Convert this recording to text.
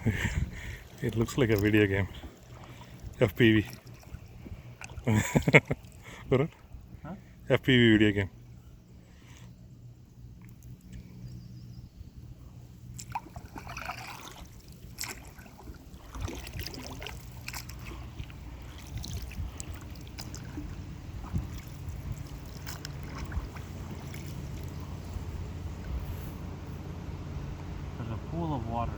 It looks like a video game. FPV. Varun? Huh? FPV video game. There's a pool of water.